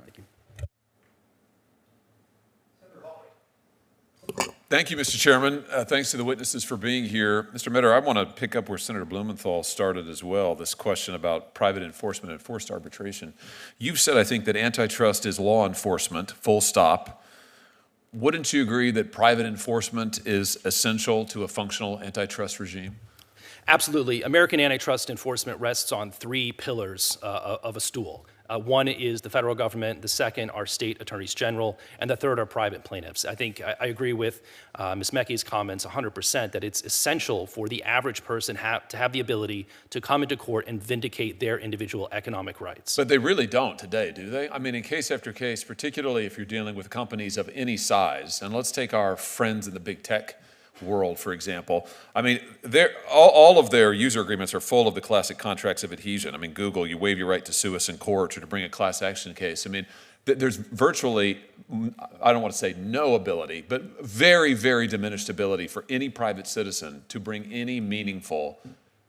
Thank you. Thank you, Mr. Chairman. Thanks to the witnesses for being here. Mr. Metter, I want to pick up where Senator Blumenthal started as well, this question about private enforcement and forced arbitration. You've said, I think, that antitrust is law enforcement, full stop. Wouldn't you agree that private enforcement is essential to a functional antitrust regime? Absolutely. American antitrust enforcement rests on three pillars of a stool. One is the federal government, the second are state attorneys general, and the third are private plaintiffs. I think I agree with Ms. Mecky's comments 100% that it's essential for the average person to have the ability to come into court and vindicate their individual economic rights. But they really don't today, do they? I mean, in case after case, particularly if you're dealing with companies of any size, and let's take our friends in the big tech world, for example. I mean, all of their user agreements are full of the classic contracts of adhesion. I mean, Google, you waive your right to sue us in court or to bring a class action case. I mean, there's virtually, I don't want to say no ability, but very, very diminished ability for any private citizen to bring any meaningful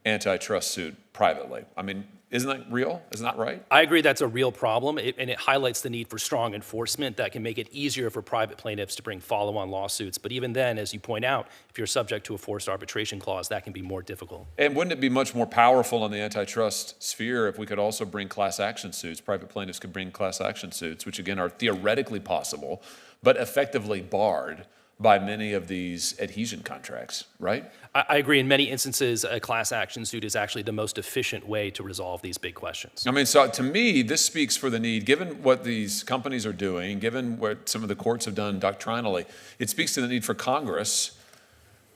antitrust suit privately. I mean, isn't that real? Isn't that right? I agree that's a real problem, and it highlights the need for strong enforcement that can make it easier for private plaintiffs to bring follow-on lawsuits. But even then, as you point out, if you're subject to a forced arbitration clause, that can be more difficult. And wouldn't it be much more powerful in the antitrust sphere if we could also bring class action suits? Private plaintiffs could bring class action suits, which again are theoretically possible, but effectively barred by many of these adhesion contracts, right? I agree. In many instances, a class action suit is actually the most efficient way to resolve these big questions. I mean, so to me, this speaks for the need, given what these companies are doing, given what some of the courts have done doctrinally, it speaks to the need for Congress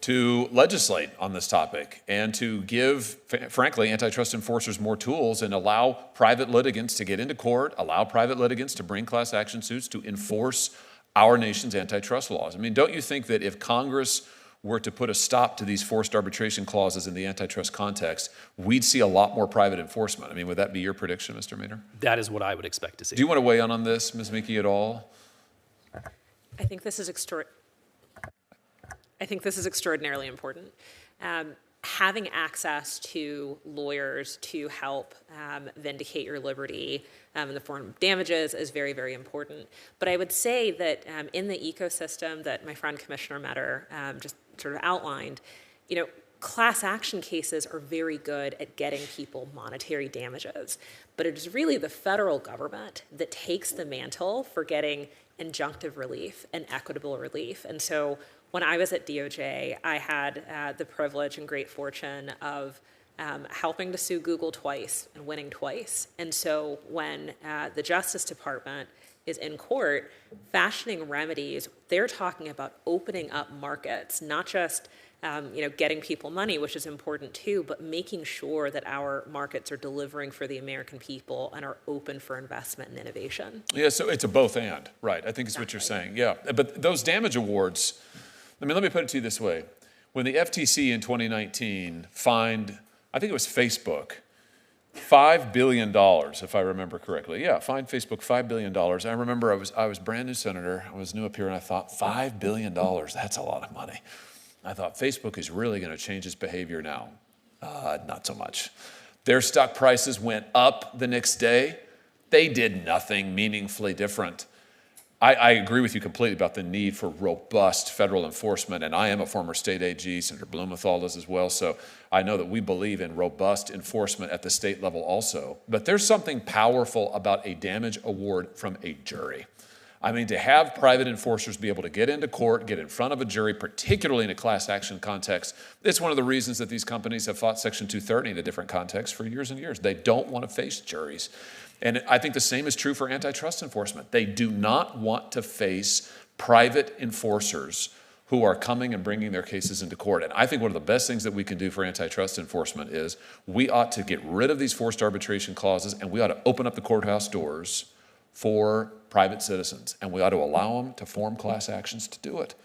to legislate on this topic and to give, frankly, antitrust enforcers more tools and allow private litigants to get into court, allow private litigants to bring class action suits to enforce our nation's antitrust laws. I mean, don't you think that if Congress were to put a stop to these forced arbitration clauses in the antitrust context, we'd see a lot more private enforcement? I mean, would that be your prediction, Mr. Maynard? That is what I would expect to see. Do you want to weigh in on this, Ms. Meeky, at all? I think this is extraordinarily important. Having access to lawyers to help vindicate your liberty in the form of damages is very, very important. But I would say that in the ecosystem that my friend Commissioner Metter just sort of outlined, class action cases are very good at getting people monetary damages. But it is really the federal government that takes the mantle for getting injunctive relief and equitable relief. And so when I was at DOJ, I had the privilege and great fortune of helping to sue Google twice and winning twice. And so when the Justice Department is in court fashioning remedies, they're talking about opening up markets, not just getting people money, which is important too, but making sure that our markets are delivering for the American people and are open for investment and innovation. Yeah, so it's a both and, right? I think it's what you're saying, yeah. But those damage awards, let me put it to you this way. When the FTC in 2019 fined, I think it was Facebook, $5 billion, if I remember correctly. Yeah, fined Facebook $5 billion. I remember I was brand new senator. I was new up here, and I thought, $5 billion, that's a lot of money. I thought, Facebook is really going to change its behavior now. Not so much. Their stock prices went up the next day. They did nothing meaningfully different. I agree with you completely about the need for robust federal enforcement, and I am a former state AG, Senator Blumenthal does as well, so I know that we believe in robust enforcement at the state level also. But there's something powerful about a damage award from a jury. I mean, to have private enforcers be able to get into court, get in front of a jury, particularly in a class action context, it's one of the reasons that these companies have fought Section 230 in a different context for years and years. They don't want to face juries. And I think the same is true for antitrust enforcement. They do not want to face private enforcers who are coming and bringing their cases into court. And I think one of the best things that we can do for antitrust enforcement is we ought to get rid of these forced arbitration clauses, and we ought to open up the courthouse doors for private citizens, and we ought to allow them to form class actions to do it.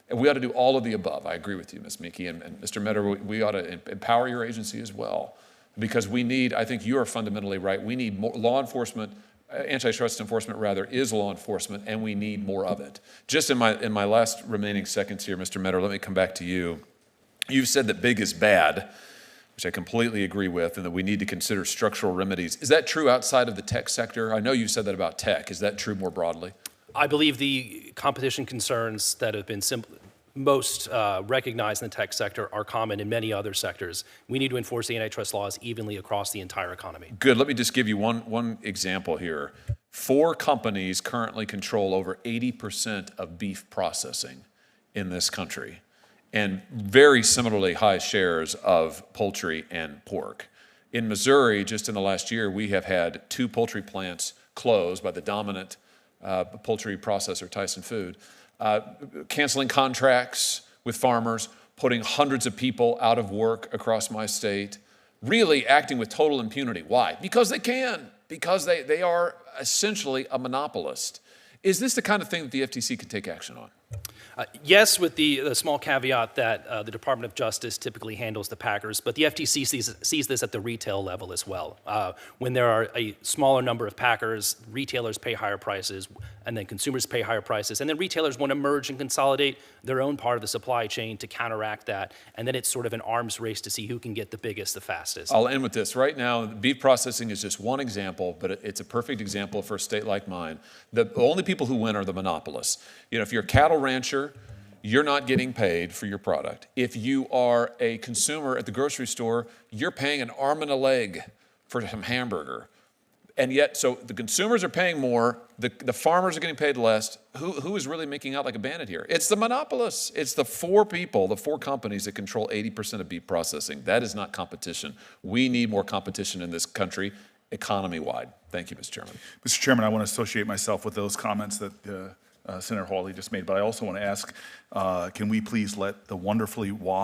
And we ought to do all of the above. I agree with you, Ms. Meeky, and Mr. Metter, we ought to empower your agency as well. Because we need, I think you are fundamentally right, we need more law enforcement, antitrust enforcement rather, is law enforcement, and we need more of it. Just in my last remaining seconds here, Mr. Metter, let me come back to you. You've said that big is bad, which I completely agree with, and that we need to consider structural remedies. Is that true outside of the tech sector? I know you said that about tech. Is that true more broadly? I believe the competition concerns that have been most recognized in the tech sector are common in many other sectors. We need to enforce the antitrust laws evenly across the entire economy. Good. Let me just give you one example here. 4 companies currently control over 80% of beef processing in this country, and very similarly high shares of poultry and pork. In Missouri, just in the last year, we have had 2 poultry plants closed by the dominant poultry processor, Tyson Food, canceling contracts with farmers, putting hundreds of people out of work across my state, really acting with total impunity. Why? Because they can, because they are essentially a monopolist. Is this the kind of thing that the FTC can take action on? Yes, with the small caveat that the Department of Justice typically handles the packers, but the FTC sees this at the retail level as well. When there are a smaller number of packers, retailers pay higher prices, and then consumers pay higher prices, and then retailers want to merge and consolidate their own part of the supply chain to counteract that, and then it's sort of an arms race to see who can get the biggest the fastest. I'll end with this. Right now, beef processing is just one example, but it's a perfect example for a state like mine. The only people who win are the monopolists. You know, if you're a cattle rancher, you're not getting paid for your product. If you are a consumer at the grocery store, you're paying an arm and a leg for some hamburger. And yet, so the consumers are paying more, the farmers are getting paid less. Who is really making out like a bandit here? It's the monopolists. It's the 4 people, the 4 companies that control 80% of beef processing. That is not competition. We need more competition in this country, economy-wide. Thank you, Mr. Chairman. Mr. Chairman, I want to associate myself with those comments that Senator Hawley just made, but I also want to ask, can we please let the wonderfully wise